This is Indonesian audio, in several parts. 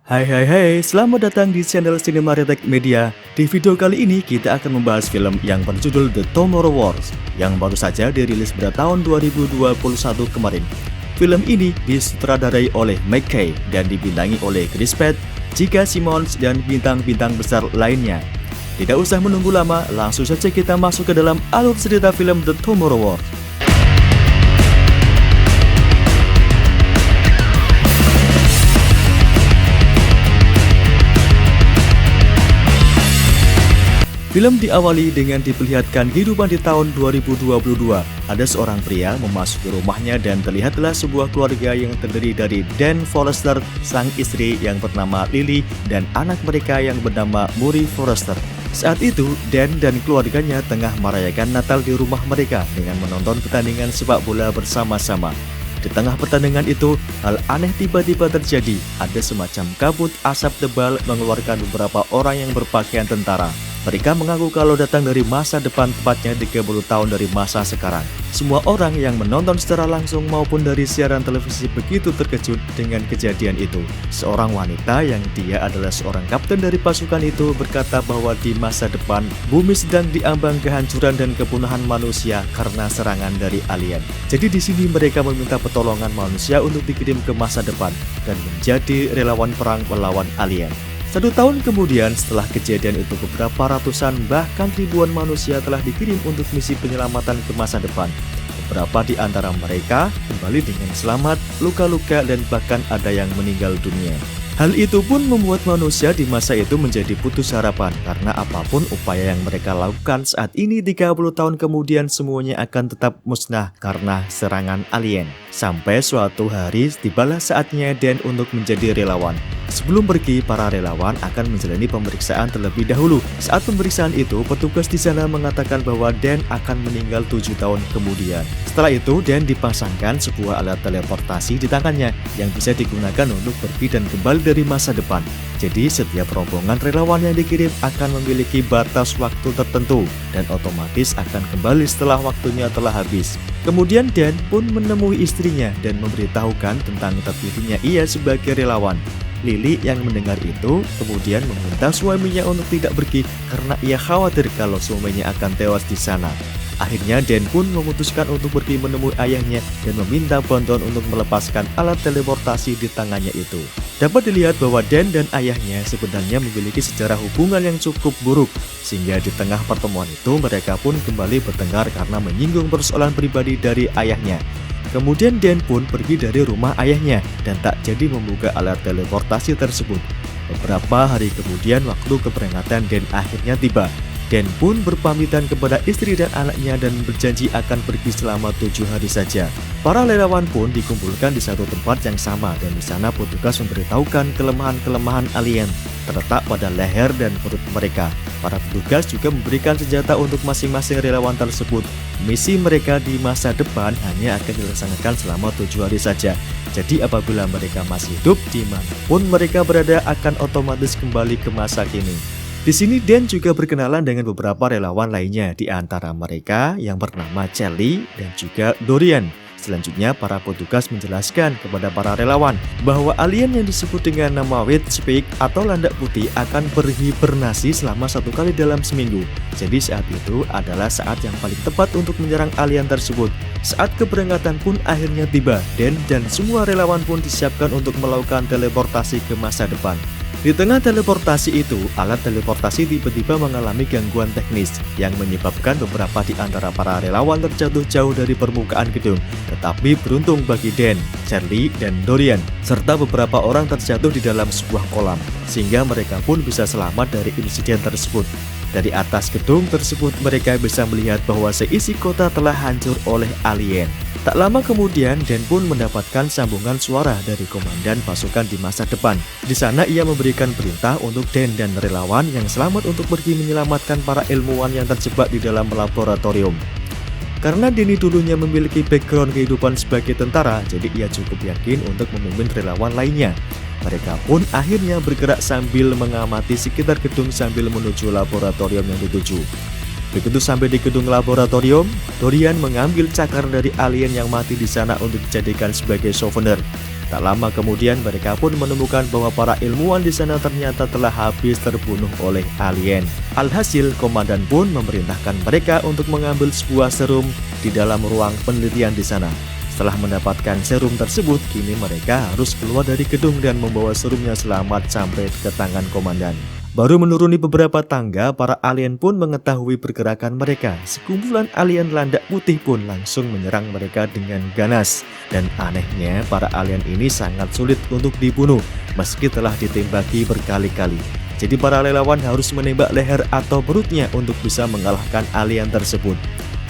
Hai, selamat datang di channel Cinemaretek Media. Di video kali ini kita akan membahas film yang berjudul The Tomorrow Wars yang baru saja dirilis pada tahun 2021 kemarin. Film ini disutradarai oleh McKay dan dibintangi oleh Chris Pratt, J.K. Simmons, dan bintang-bintang besar lainnya. Tidak usah menunggu lama, langsung saja kita masuk ke dalam alur cerita film The Tomorrow Wars. Film diawali dengan diperlihatkan kehidupan di tahun 2022. Ada seorang pria memasuki rumahnya dan terlihatlah sebuah keluarga yang terdiri dari Dan Forrester, sang istri yang bernama Lily, dan anak mereka yang bernama Murray Forrester. Saat itu, Dan dan keluarganya tengah merayakan Natal di rumah mereka dengan menonton pertandingan sepak bola bersama-sama. Di tengah pertandingan itu, hal aneh tiba-tiba terjadi. Ada semacam kabut asap tebal mengeluarkan beberapa orang yang berpakaian tentara. Mereka mengaku kalau datang dari masa depan, tepatnya 30 tahun dari masa sekarang. Semua orang yang menonton secara langsung maupun dari siaran televisi begitu terkejut dengan kejadian itu. Seorang wanita yang dia adalah seorang kapten dari pasukan itu berkata bahwa di masa depan, bumi sedang diambang kehancuran dan kepunahan manusia karena serangan dari alien. Jadi di sini mereka meminta pertolongan manusia untuk dikirim ke masa depan dan menjadi relawan perang melawan alien. 1 tahun kemudian setelah kejadian itu, beberapa ratusan bahkan ribuan manusia telah dikirim untuk misi penyelamatan ke masa depan. Beberapa di antara mereka kembali dengan selamat, luka-luka, dan bahkan ada yang meninggal dunia. Hal itu pun membuat manusia di masa itu menjadi putus harapan karena apapun upaya yang mereka lakukan saat ini 30 tahun kemudian semuanya akan tetap musnah karena serangan alien. Sampai suatu hari tibalah saatnya Dan untuk menjadi relawan. Sebelum pergi, para relawan akan menjalani pemeriksaan terlebih dahulu. Saat pemeriksaan itu, petugas di sana mengatakan bahwa Dan akan meninggal 7 tahun kemudian. Setelah itu, Dan dipasangkan sebuah alat teleportasi di tangannya yang bisa digunakan untuk pergi dan kembali dari masa depan. Jadi, setiap rombongan relawan yang dikirim akan memiliki batas waktu tertentu dan otomatis akan kembali setelah waktunya telah habis. Kemudian Dan pun menemui istrinya dan memberitahukan tentang terpilihnya ia sebagai relawan. Lily yang mendengar itu kemudian meminta suaminya untuk tidak pergi karena ia khawatir kalau suaminya akan tewas di sana. Akhirnya Dan pun memutuskan untuk pergi menemui ayahnya dan meminta bantuan untuk melepaskan alat teleportasi di tangannya itu. Dapat dilihat bahwa Dan dan ayahnya sebenarnya memiliki sejarah hubungan yang cukup buruk, sehingga di tengah pertemuan itu mereka pun kembali bertengkar karena menyinggung persoalan pribadi dari ayahnya. Kemudian Dan pun pergi dari rumah ayahnya dan tak jadi membuka alat teleportasi tersebut. Beberapa hari kemudian waktu keberangkatan Dan akhirnya tiba. Dan pun berpamitan kepada istri dan anaknya dan berjanji akan pergi selama 7 hari saja. Para relawan pun dikumpulkan di satu tempat yang sama dan di sana petugas memberitahukan kelemahan-kelemahan alien terletak pada leher dan perut mereka. Para petugas juga memberikan senjata untuk masing-masing relawan tersebut. Misi mereka di masa depan hanya akan dilaksanakan selama 7 hari saja. Jadi apabila mereka masih hidup, dimanapun mereka berada akan otomatis kembali ke masa kini. Di sini Dan juga berkenalan dengan beberapa relawan lainnya, di antara mereka yang bernama Charlie dan juga Dorian. Selanjutnya para petugas menjelaskan kepada para relawan bahwa alien yang disebut dengan nama White Speak atau landak putih akan berhibernasi selama 1 kali dalam seminggu. Jadi saat itu adalah saat yang paling tepat untuk menyerang alien tersebut. Saat keberangkatan pun akhirnya tiba, Dan semua relawan pun disiapkan untuk melakukan teleportasi ke masa depan. Di tengah teleportasi itu, alat teleportasi tiba-tiba mengalami gangguan teknis yang menyebabkan beberapa di antara para relawan terjatuh jauh dari permukaan gedung. Tetapi beruntung bagi Dan, Charlie, dan Dorian, serta beberapa orang terjatuh di dalam sebuah kolam, sehingga mereka pun bisa selamat dari insiden tersebut. Dari atas gedung tersebut mereka bisa melihat bahwa seisi kota telah hancur oleh alien. Tak lama kemudian Dan pun mendapatkan sambungan suara dari komandan pasukan di masa depan. Di sana ia memberikan perintah untuk Dan dan relawan yang selamat untuk pergi menyelamatkan para ilmuwan yang terjebak di dalam laboratorium. Karena Denny dulunya memiliki background kehidupan sebagai tentara, jadi ia cukup yakin untuk memimpin relawan lainnya. Mereka pun akhirnya bergerak sambil mengamati sekitar gedung sambil menuju laboratorium yang dituju. Begitu sampai di gedung laboratorium, Dorian mengambil cakar dari alien yang mati di sana untuk dijadikan sebagai souvenir. Tak lama kemudian mereka pun menemukan bahwa para ilmuwan di sana ternyata telah habis terbunuh oleh alien. Alhasil, komandan pun memerintahkan mereka untuk mengambil sebuah serum di dalam ruang penelitian di sana. Setelah mendapatkan serum tersebut, kini mereka harus keluar dari gedung dan membawa serumnya selamat sampai ke tangan komandan. Baru menuruni beberapa tangga, para alien pun mengetahui pergerakan mereka. Sekumpulan alien landak putih pun langsung menyerang mereka dengan ganas. Dan anehnya, para alien ini sangat sulit untuk dibunuh, meski telah ditembaki berkali-kali. Jadi para relawan harus menembak leher atau perutnya untuk bisa mengalahkan alien tersebut.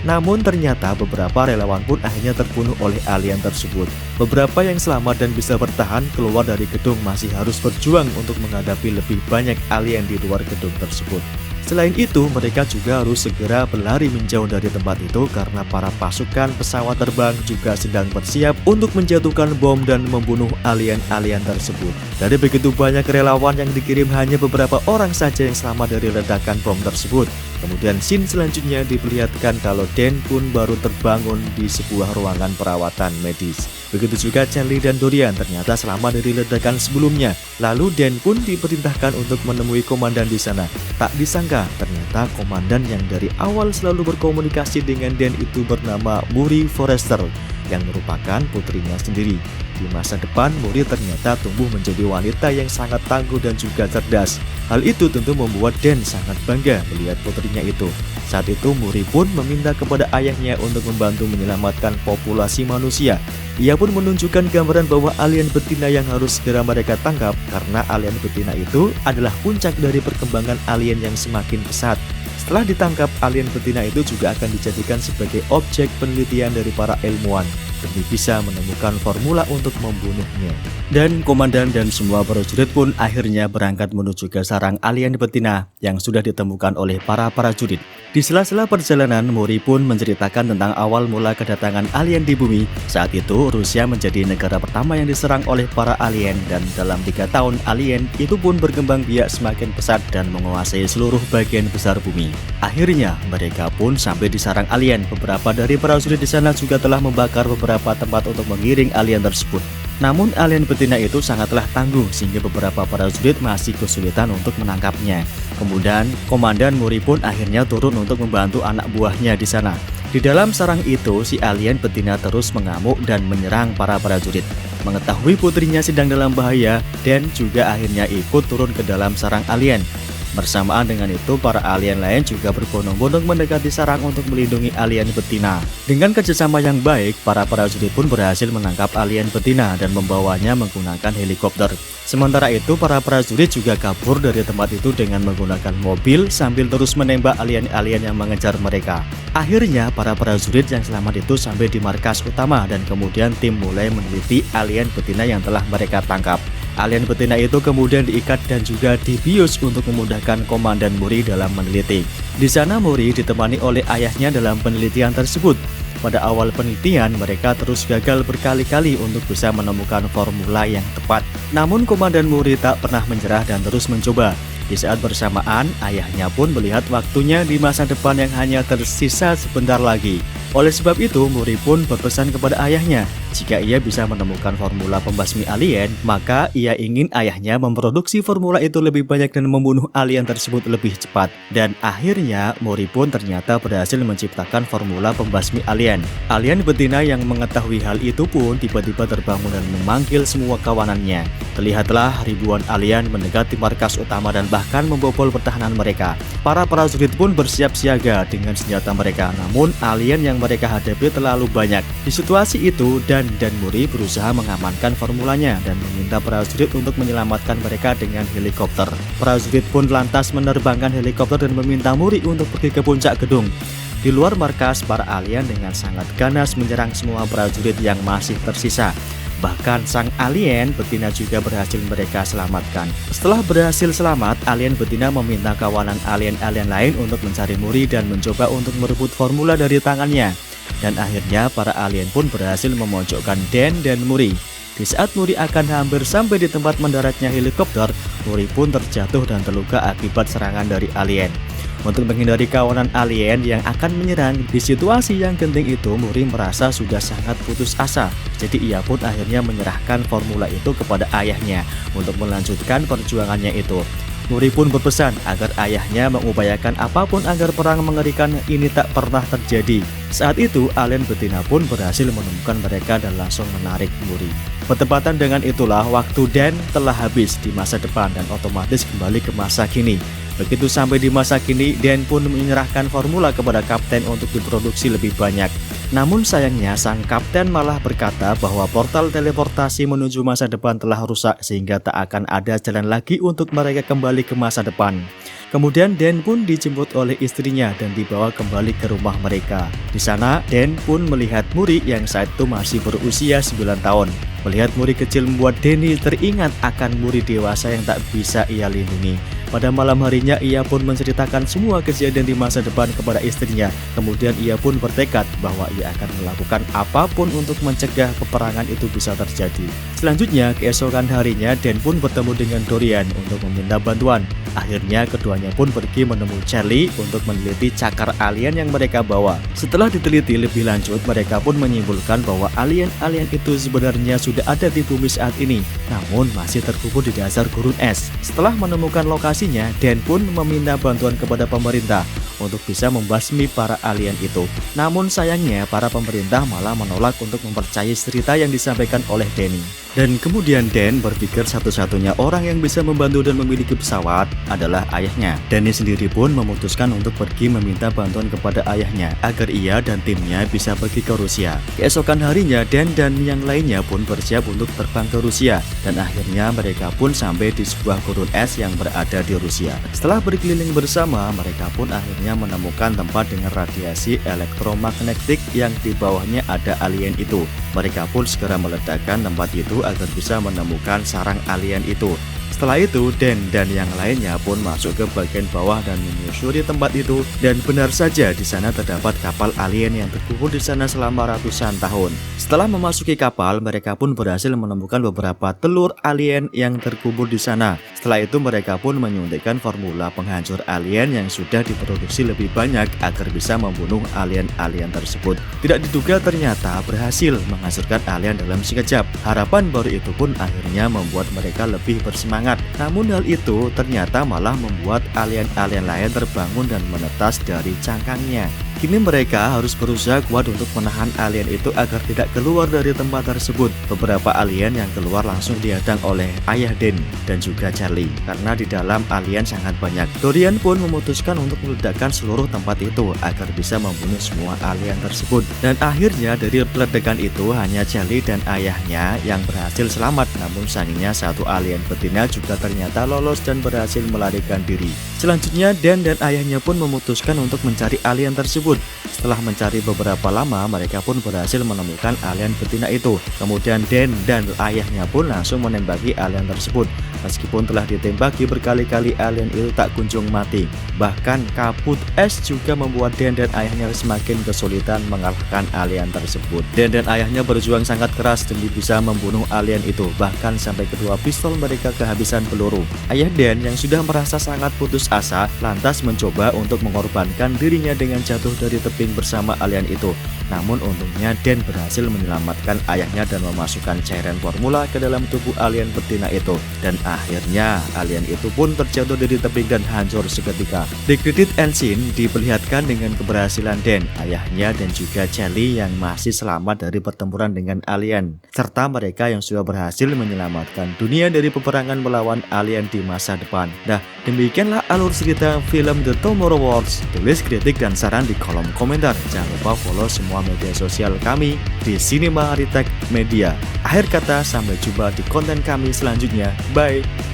Namun ternyata beberapa relawan pun akhirnya terbunuh oleh alien tersebut. Beberapa yang selamat dan bisa bertahan keluar dari gedung masih harus berjuang untuk menghadapi lebih banyak alien di luar gedung tersebut. Selain itu, mereka juga harus segera berlari menjauh dari tempat itu karena para pasukan pesawat terbang juga sedang bersiap untuk menjatuhkan bom dan membunuh alien-alien tersebut. Dari begitu banyak relawan yang dikirim, hanya beberapa orang saja yang selamat dari ledakan bom tersebut. Kemudian scene selanjutnya diperlihatkan kalau Dan pun baru terbangun di sebuah ruangan perawatan medis. Begitu juga Charlie dan Dorian ternyata selamat dari ledakan sebelumnya. Lalu Dan pun diperintahkan untuk menemui komandan di sana. Tak disangka ternyata komandan yang dari awal selalu berkomunikasi dengan Dan itu bernama Murray Forrester, yang merupakan putrinya sendiri. Di masa depan, Murray ternyata tumbuh menjadi wanita yang sangat tangguh dan juga cerdas. Hal itu tentu membuat Dan sangat bangga melihat putrinya itu. Saat itu Murray pun meminta kepada ayahnya untuk membantu menyelamatkan populasi manusia. Ia pun menunjukkan gambaran bahwa alien betina yang harus segera mereka tangkap, karena alien betina itu adalah puncak dari perkembangan alien yang semakin pesat. Setelah ditangkap, alien betina itu juga akan dijadikan sebagai objek penelitian dari para ilmuwan demi bisa menemukan formula untuk membunuhnya. Dan komandan dan semua prajurit pun akhirnya berangkat menuju ke sarang alien betina yang sudah ditemukan oleh para prajurit. Di sela-sela perjalanan, Murray pun menceritakan tentang awal mula kedatangan alien di bumi. Saat itu, Rusia menjadi negara pertama yang diserang oleh para alien, dan dalam 3 tahun alien itu pun berkembang biak semakin pesat dan menguasai seluruh bagian besar bumi. Akhirnya, mereka pun sampai di sarang alien. Beberapa dari prajurit di sana juga telah membakar beberapa tempat untuk mengiring alien tersebut. Namun alien betina itu sangatlah tangguh sehingga beberapa prajurit masih kesulitan untuk menangkapnya. Kemudian komandan Murray pun akhirnya turun untuk membantu anak buahnya di sana. Di dalam sarang itu, si alien betina terus mengamuk dan menyerang para prajurit. Mengetahui putrinya sedang dalam bahaya, Dan juga akhirnya ikut turun ke dalam sarang alien. Bersamaan dengan itu, para alien lain juga berbondong-bondong mendekati sarang untuk melindungi alien betina. Dengan kerjasama yang baik, para prajurit pun berhasil menangkap alien betina dan membawanya menggunakan helikopter. Sementara itu, para prajurit juga kabur dari tempat itu dengan menggunakan mobil sambil terus menembak alien-alien yang mengejar mereka. Akhirnya, para prajurit yang selamat itu sampai di markas utama dan kemudian tim mulai meneliti alien betina yang telah mereka tangkap. Alien betina itu kemudian diikat dan juga dibius untuk memudahkan komandan Murray dalam meneliti. Di sana Murray ditemani oleh ayahnya dalam penelitian tersebut. Pada awal penelitian, mereka terus gagal berkali-kali untuk bisa menemukan formula yang tepat. Namun komandan Murray tak pernah menyerah dan terus mencoba. Di saat bersamaan, ayahnya pun melihat waktunya di masa depan yang hanya tersisa sebentar lagi. Oleh sebab itu, Murray pun berpesan kepada ayahnya, jika ia bisa menemukan formula pembasmi alien, maka ia ingin ayahnya memproduksi formula itu lebih banyak dan membunuh alien tersebut lebih cepat. Dan akhirnya, Murray pun ternyata berhasil menciptakan formula pembasmi alien. Alien betina yang mengetahui hal itu pun tiba-tiba terbangun dan memanggil semua kawanannya. Terlihatlah ribuan alien mendekati markas utama dan bahkan membobol pertahanan mereka. Para prajurit pun bersiap siaga dengan senjata mereka, namun alien yang mereka hadapi terlalu banyak. Di situasi itu, Dan Murray berusaha mengamankan formulanya dan meminta prajurit untuk menyelamatkan mereka dengan helikopter. Prajurit pun lantas menerbangkan helikopter dan meminta Murray untuk pergi ke puncak gedung. Di luar markas, para alien dengan sangat ganas menyerang semua prajurit yang masih tersisa. Bahkan sang alien betina juga berhasil mereka selamatkan. Setelah berhasil selamat, alien betina meminta kawanan alien-alien lain untuk mencari Murray dan mencoba untuk merebut formula dari tangannya. Dan akhirnya para alien pun berhasil memojokkan Dan dan Murray. Di saat Murray akan hampir sampai di tempat mendaratnya helikopter, Murray pun terjatuh dan terluka akibat serangan dari alien. Untuk menghindari kawanan alien yang akan menyerang, di situasi yang genting itu Muri merasa sudah sangat putus asa. Jadi ia pun akhirnya menyerahkan formula itu kepada ayahnya untuk melanjutkan perjuangannya itu. Muri pun berpesan agar ayahnya mengupayakan apapun agar perang mengerikan ini tak pernah terjadi. Saat itu alien betina pun berhasil menemukan mereka dan langsung menarik Muri. Bertepatan dengan itulah waktu Dan telah habis di masa depan dan otomatis kembali ke masa kini. Begitu sampai di masa kini, Dan pun menyerahkan formula kepada kapten untuk diproduksi lebih banyak. Namun sayangnya sang kapten malah berkata bahwa portal teleportasi menuju masa depan telah rusak sehingga tak akan ada jalan lagi untuk mereka kembali ke masa depan. Kemudian Dan pun dijemput oleh istrinya dan dibawa kembali ke rumah mereka. Di sana Dan pun melihat Muri yang saat itu masih berusia 9 tahun. Melihat Muri kecil membuat Danny teringat akan Muri dewasa yang tak bisa ia lindungi. Pada malam harinya ia pun menceritakan semua kejadian di masa depan kepada istrinya. Kemudian ia pun bertekad bahwa ia akan melakukan apapun untuk mencegah peperangan itu bisa terjadi. Selanjutnya keesokan harinya Dan pun bertemu dengan Dorian untuk meminta bantuan. Akhirnya keduanya pun pergi menemui Charlie untuk meneliti cakar alien yang mereka bawa. Setelah diteliti lebih lanjut, mereka pun menyimpulkan bahwa alien-alien itu sebenarnya sudah ada di bumi saat ini, namun masih terkubur di dasar gurun es. Setelah menemukan lokasinya, Dan pun meminta bantuan kepada pemerintah untuk bisa membasmi para alien itu. Namun sayangnya para pemerintah malah menolak untuk mempercayai cerita yang disampaikan oleh Danny. Dan kemudian Dan berpikir satu-satunya orang yang bisa membantu dan memiliki pesawat adalah ayahnya. Danny sendiri pun memutuskan untuk pergi meminta bantuan kepada ayahnya agar ia dan timnya bisa pergi ke Rusia. Keesokan harinya Dan dan yang lainnya pun bersiap untuk terbang ke Rusia dan akhirnya mereka pun sampai di sebuah gurun es yang berada di Rusia. Setelah berkeliling bersama, mereka pun akhirnya menemukan tempat dengan radiasi elektromagnetik yang di bawahnya ada alien itu. Mereka pun segera meledakkan tempat itu agar bisa menemukan sarang alien itu. Setelah itu, Dan dan yang lainnya pun masuk ke bagian bawah dan menyusuri tempat itu. Dan benar saja di sana terdapat kapal alien yang terkubur di sana selama ratusan tahun. Setelah memasuki kapal, mereka pun berhasil menemukan beberapa telur alien yang terkubur di sana. Setelah itu mereka pun menyuntikkan formula penghancur alien yang sudah diproduksi lebih banyak agar bisa membunuh alien-alien tersebut. Tidak diduga ternyata berhasil menghancurkan alien dalam sekejap. Harapan baru itu pun akhirnya membuat mereka lebih bersemangat. Namun hal itu ternyata malah membuat alien-alien lain terbangun dan menetas dari cangkangnya. Kini mereka harus berusaha kuat untuk menahan alien itu agar tidak keluar dari tempat tersebut. Beberapa alien yang keluar langsung dihadang oleh ayah Dan dan juga Charlie karena di dalam alien sangat banyak. Dorian pun memutuskan untuk meledakkan seluruh tempat itu agar bisa membunuh semua alien tersebut. Dan akhirnya dari peledakan itu hanya Charlie dan ayahnya yang berhasil selamat. Namun sayangnya satu alien betina juga ternyata lolos dan berhasil melarikan diri. Selanjutnya Dan dan ayahnya pun memutuskan untuk mencari alien tersebut. Setelah mencari beberapa lama, mereka pun berhasil menemukan alien betina itu. Kemudian Dan dan ayahnya pun langsung menembaki alien tersebut. Meskipun telah ditembaki berkali-kali, alien itu tak kunjung mati. Bahkan kabut es juga membuat Dan dan ayahnya semakin kesulitan mengalahkan alien tersebut. Dan dan ayahnya berjuang sangat keras demi bisa membunuh alien itu. Bahkan sampai kedua pistol mereka kehabisan peluru. Ayah Dan yang sudah merasa sangat putus asa, lantas mencoba untuk mengorbankan dirinya dengan jatuh dari tebing bersama alien itu. Namun untungnya Dan berhasil menyelamatkan ayahnya dan memasukkan cairan formula ke dalam tubuh alien betina itu. Dan akhirnya alien itu pun terjatuh dari tebing dan hancur seketika. Di kredit end scene diperlihatkan dengan keberhasilan Dan, ayahnya dan juga Charlie yang masih selamat dari pertempuran dengan alien, serta mereka yang sudah berhasil menyelamatkan dunia dari peperangan melawan alien di masa depan. Nah, demikianlah alur cerita film The Tomorrow Wars. Tulis kritik dan saran di kolom komentar. Jangan lupa follow semua media sosial kami di Cinema Retake Media. Akhir kata, sampai jumpa di konten kami selanjutnya. Bye.